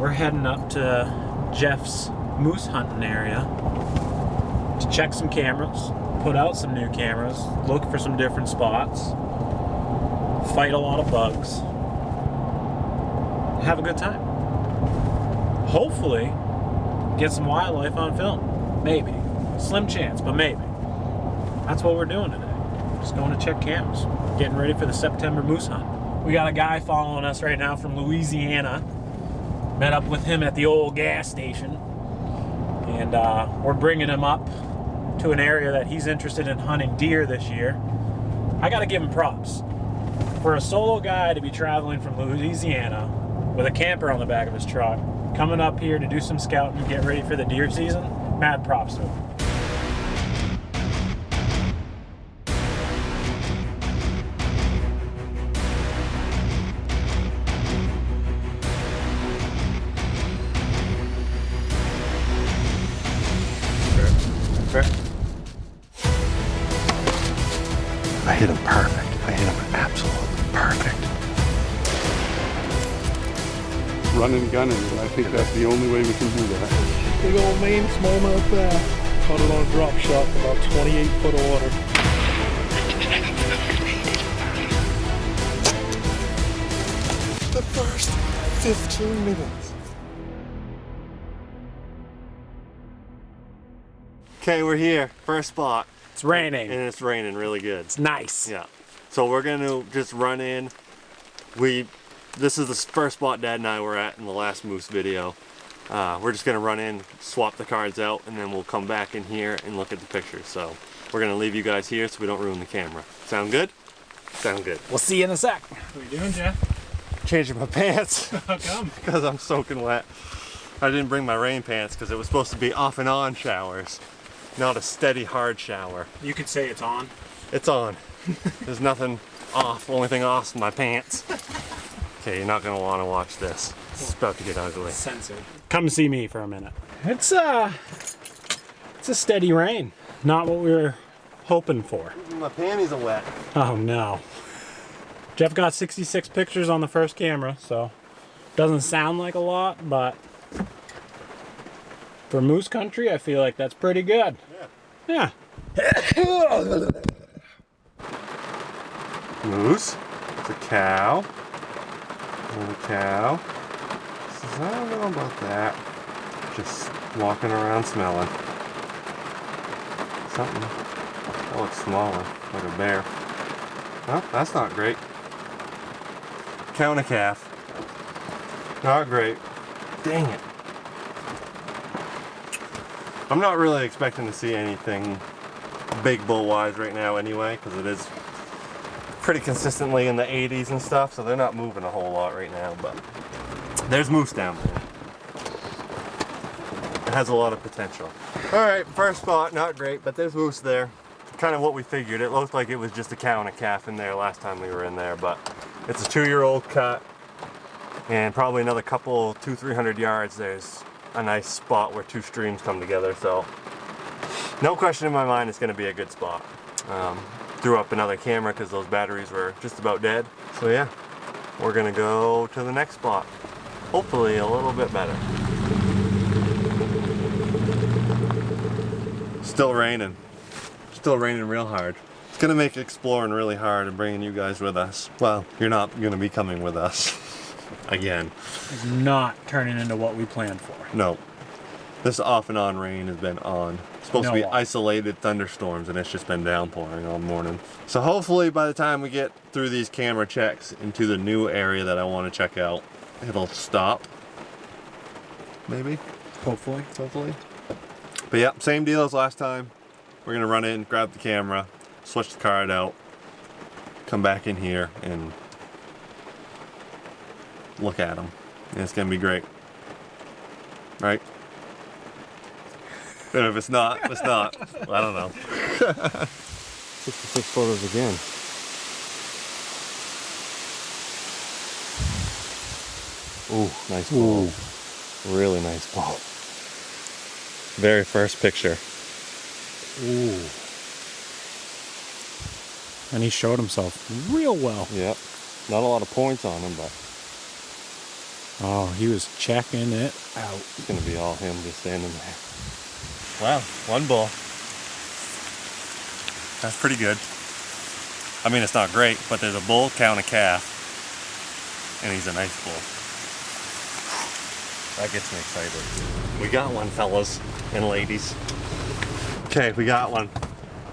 we're heading up to Jeff's moose hunting area to check some cameras, put out some new cameras, look for some different spots, fight a lot of bugs, have a good time. Hopefully, get some wildlife on film. Maybe. Slim chance, but maybe. That's what we're doing today. Just going to check cams. Getting ready for the September moose hunt. We got a guy following us right now from Louisiana. Met up with him at the old gas station. And we're bringing him up to an area that he's interested in hunting deer this year. I gotta give him props. For a solo guy to be traveling from Louisiana with a camper on the back of his truck, coming up here to do some scouting and get ready for the deer season, mad props to him. I hit him perfect. I hit him absolutely perfect. Running and gunning, and I think that's the only way we can do that. Big old Maine smallmouth there. Caught it on a drop shot, about 28 foot of water. The first 15 minutes. Okay, we're here. First spot. It's raining. And it's raining really good. It's nice. Yeah. So we're gonna just run in. This is the first spot Dad and I were at in the last moose video. We're just gonna run in, swap the cards out, and then we'll come back in here and look at the pictures. So we're gonna leave you guys here so we don't ruin the camera. Sound good? Sound good. We'll see you in a sec. What are you doing, Jeff? Changing my pants. How come? Because I'm soaking wet. I didn't bring my rain pants because it was supposed to be off and on showers, not a steady hard shower. You could say it's on. It's on. There's nothing off. Only thing off is my pants. Okay, you're not gonna want to watch this. It's about to get ugly. Censored. Come see me for a minute. It's a steady rain. Not what we were hoping for. My panties are wet. Oh no. Jeff got 66 pictures on the first camera, so doesn't sound like a lot, but for moose country, I feel like that's pretty good. Yeah. Moose. It's a cow. And a cow. Says, I don't know about that. Just walking around smelling. Something. That looks smaller, like a bear. Well, that's not great. Cow and a calf. Not great. Dang it. I'm not really expecting to see anything big bull-wise right now anyway, because it is pretty consistently in the 80s and stuff, so they're not moving a whole lot right now, but there's moose down there. It has a lot of potential. Alright, first spot, not great, but there's moose there. Kind of what we figured. It looked like it was just a cow and a calf in there last time we were in there, but it's a 2-year-old cut, and probably another couple, 200-300 yards, there's a nice spot where two streams come together, so no question in my mind it's going to be a good spot. Threw up another camera because those batteries were just about dead, so yeah, we're going to go to the next spot, hopefully a little bit better. Still raining real hard. It's going to make exploring really hard and bringing you guys with us. Well, you're not going to be coming with us again. It's not turning into what we planned for. No. This off and on rain has been on. It's supposed to be isolated thunderstorms, and it's just been downpouring all morning. So hopefully by the time we get through these camera checks into the new area that I want to check out, it'll stop. Maybe? Hopefully. But yeah, same deal as last time. We're going to run in, grab the camera, switch the card out, come back in here, and look at them. And it's going to be great. Right? And if it's not, it's not. I don't know. 66 photos again. Ooh, nice ball. Really nice ball. Very first picture. Ooh. And he showed himself real well. Yep. Not a lot of points on him, but Oh, he was checking it out. It's gonna be all him just standing there. Wow, one bull. That's pretty good. I mean, it's not great, but there's a bull, cow, and a calf. And he's a nice bull. That gets me excited. We got one, fellas and ladies. Okay, we got one.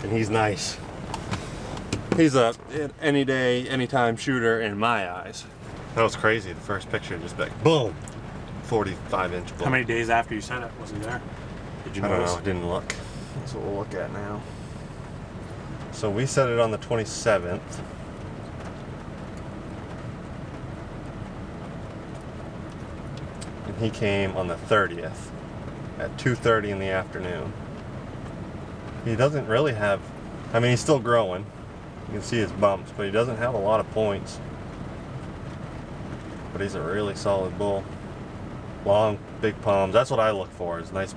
And he's nice. He's a any day, anytime shooter in my eyes. That was crazy. The first picture just like boom, 45-inch bull. How many days after you sent it was he there? Did you I don't notice? know. I didn't look. That's what we'll look at now. So we set it on the 27th. And he came on the 30th at 2:30 in the afternoon. He doesn't really have, I mean, he's still growing. You can see his bumps, but he doesn't have a lot of points. But he's a really solid bull. Long, big palms. That's what I look for, is nice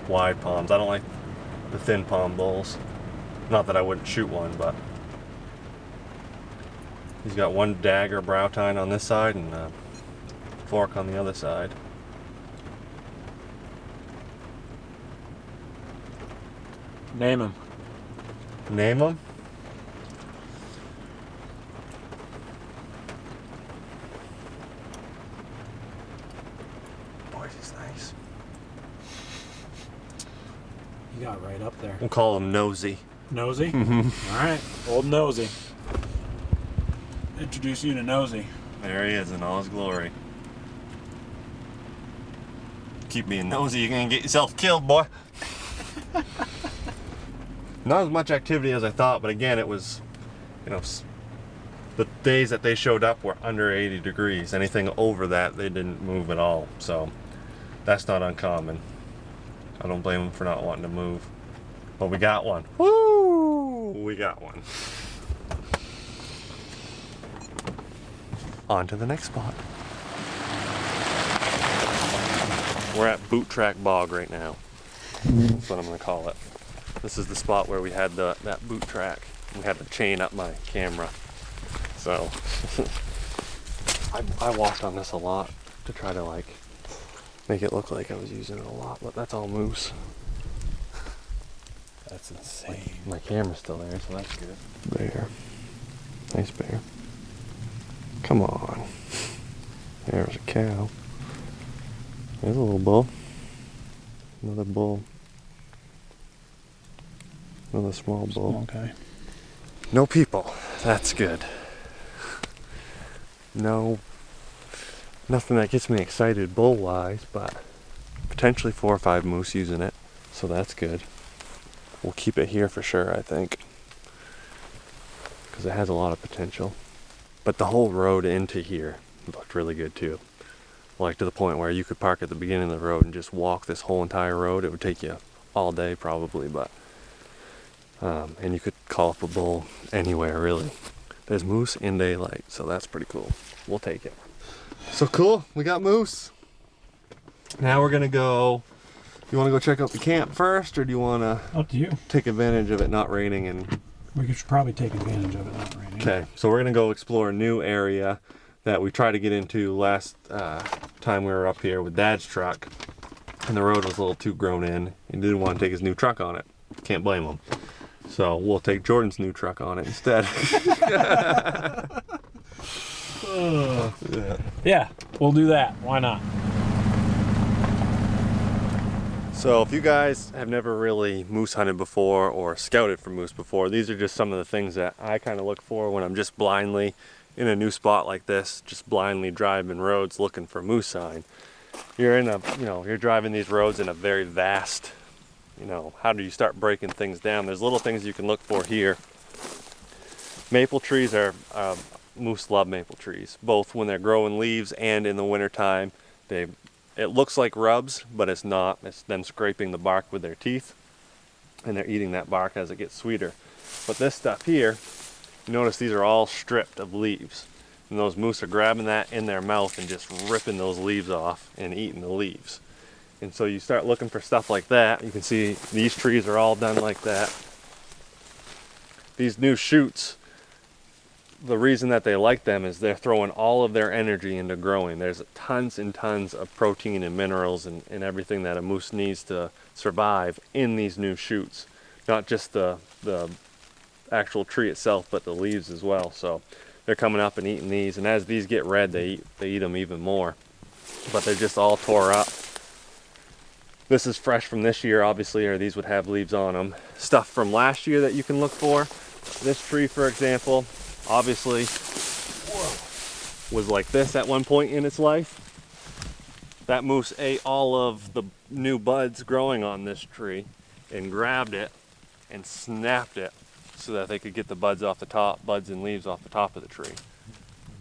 wide palms. I don't like the thin palm bulls. Not that I wouldn't shoot one, but he's got one dagger brow tine on this side and a fork on the other side. Name him. Name him? Boy, he's nice. You got right up there. We'll call him Nosy. Nosy? Mm-hmm. All right, old Nosy. Introduce you to Nosy. There he is in all his glory. Keep being nosy, you're gonna get yourself killed, boy. Not as much activity as I thought, but again, it was, you know, the days that they showed up were under 80 degrees. Anything over that, they didn't move at all. So that's not uncommon. I don't blame them for not wanting to move. But we got one. Woo! We got one. On to the next spot. We're at Boot Track Bog right now. That's what I'm gonna call it. This is the spot where we had that boot track. We had to chain up my camera. So I walked on this a lot to try to like make it look like I was using it a lot, but that's all moose. That's insane. My camera's still there, so that's good. Bear. Nice bear. Come on. There's a cow. There's a little bull. Another bull. Another small bull. Okay. No people. That's good. No, nothing that gets me excited bull-wise, but potentially 4 or 5 moose using it, so that's good. We'll keep it here for sure, I think, because it has a lot of potential. But the whole road into here looked really good too. Like to the point where you could park at the beginning of the road and just walk this whole entire road. It would take you all day probably, but and you could call up a bull anywhere really. There's moose in daylight, so that's pretty cool. We'll take it. So cool, we got moose. Now we're gonna go, you wanna go check out the camp first, or do you wanna Up to you. take advantage of it not raining and We should probably take advantage of it not raining. Okay, so we're gonna go explore a new area that we tried to get into last time we were up here with Dad's truck, and the road was a little too grown in. He didn't want to take his new truck on it. Can't blame him. So we'll take Jordan's new truck on it instead. Yeah, we'll do that. Why not? So if you guys have never really moose hunted before or scouted for moose before, these are just some of the things that I kind of look for when I'm just blindly in a new spot like this, just blindly driving roads looking for moose sign. You're in a, you're driving these roads in a very vast, how do you start breaking things down? There's little things you can look for here. Maple trees are, moose love maple trees, both when they're growing leaves and in the wintertime. It looks like rubs, but it's not. It's them scraping the bark with their teeth, and they're eating that bark as it gets sweeter. But this stuff here, you notice these are all stripped of leaves. And those moose are grabbing that in their mouth and just ripping those leaves off and eating the leaves. And so you start looking for stuff like that. You can see these trees are all done like that. These new shoots, the reason that they like them is they're throwing all of their energy into growing. There's tons and tons of protein and minerals and everything that a moose needs to survive in these new shoots. Not just the actual tree itself, but the leaves as well. So they're coming up and eating these, and as these get red, they eat them even more. But they're just all tore up. This is fresh from this year, obviously, or these would have leaves on them. Stuff from last year that you can look for. This tree, for example, obviously was like this at one point in its life. That moose ate all of the new buds growing on this tree and grabbed it and snapped it so that they could get the buds and leaves off the top of the tree.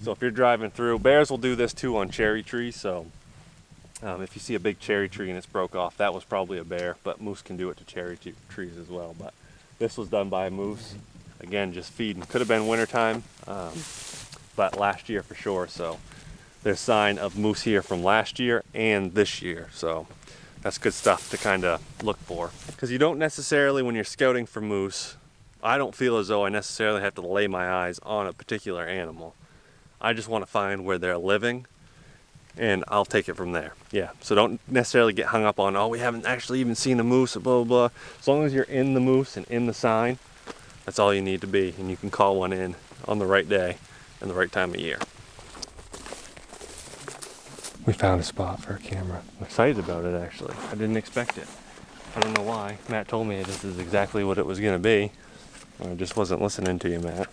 So if you're driving through, bears will do this too on cherry trees. So if you see a big cherry tree and it's broke off, that was probably a bear, but moose can do it to cherry trees as well. But this was done by a moose. Again, just feeding. Could have been wintertime, but last year for sure. So there's sign of moose here from last year and this year. So that's good stuff to kind of look for. Because you don't necessarily, when you're scouting for moose, I don't feel as though I necessarily have to lay my eyes on a particular animal. I just want to find where they're living, and I'll take it from there. Yeah, so don't necessarily get hung up on, oh, we haven't actually even seen a moose, blah, blah, blah. As long as you're in the moose and in the sign, that's all you need to be, and you can call one in on the right day and the right time of year. We found a spot for a camera. I'm excited about it, actually. I didn't expect it. I don't know why. Matt told me this is exactly what it was going to be. I just wasn't listening to you, Matt.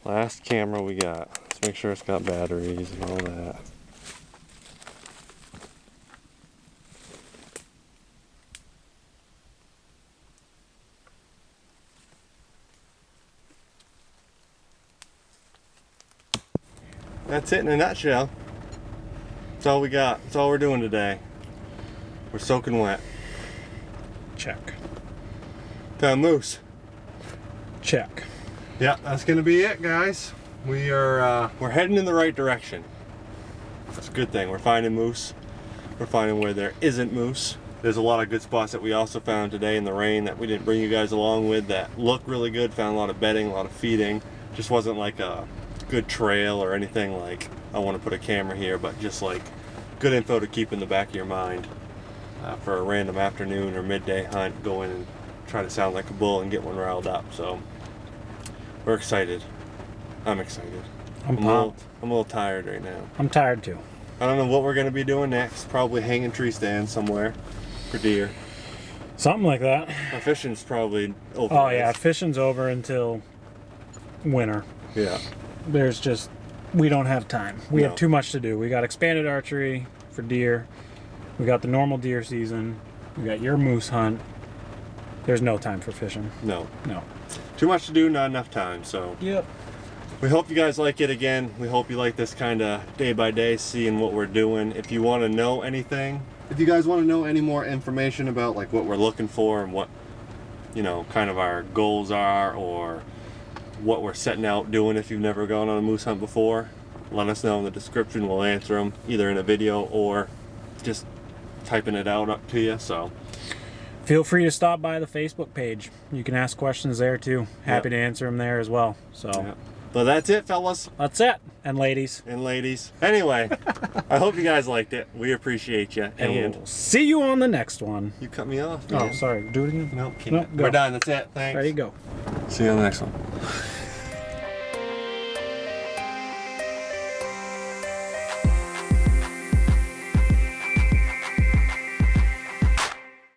Last camera we got. Let's make sure it's got batteries and all that. That's it in a nutshell. That's all we got. That's all we're doing today. We're soaking wet. Check. Found moose. Check. Yeah, that's gonna be it, guys. We're heading in the right direction. That's a good thing. We're finding moose. We're finding where there isn't moose. There's a lot of good spots that we also found today in the rain that we didn't bring you guys along with that look really good. Found a lot of bedding, a lot of feeding. Just wasn't like a good trail or anything like I want to put a camera here, but just like good info to keep in the back of your mind for a random afternoon or midday hunt. Go in and try to sound like a bull and get one riled up. So we're excited. I'm excited. I'm a little tired right now. I'm tired too. I don't know what we're gonna be doing next. Probably hanging tree stands somewhere for deer. Something like that. Our fishing's probably over. Oh yeah, fishing's over until winter. Yeah. There's just, we don't have time. We No. have too much to do. We got expanded archery for deer. We got the normal deer season. We got your moose hunt. There's no time for fishing. No. No. Too much to do, not enough time. So Yep. we hope you guys like it again. We hope you like this kind of day by day, seeing what we're doing. If you want to know anything, if you guys want to know any more information about like what we're looking for and what, you know, kind of our goals are, or what we're setting out doing if you've never gone on a moose hunt before, let us know in the description. We'll answer them either in a video or just typing it out up to you. So Feel free to stop by the Facebook page. You can ask questions there too. Happy to answer them there as well. So yeah. But that's it, fellas that's it. And ladies. and ladies. Anyway, I hope you guys liked it. We appreciate you. And we'll see you on the next one. You cut me off, Oh, man. sorry. Do it again. Nope, can't. No, go. We're done. That's it. Thanks. There you go. See you on the next one.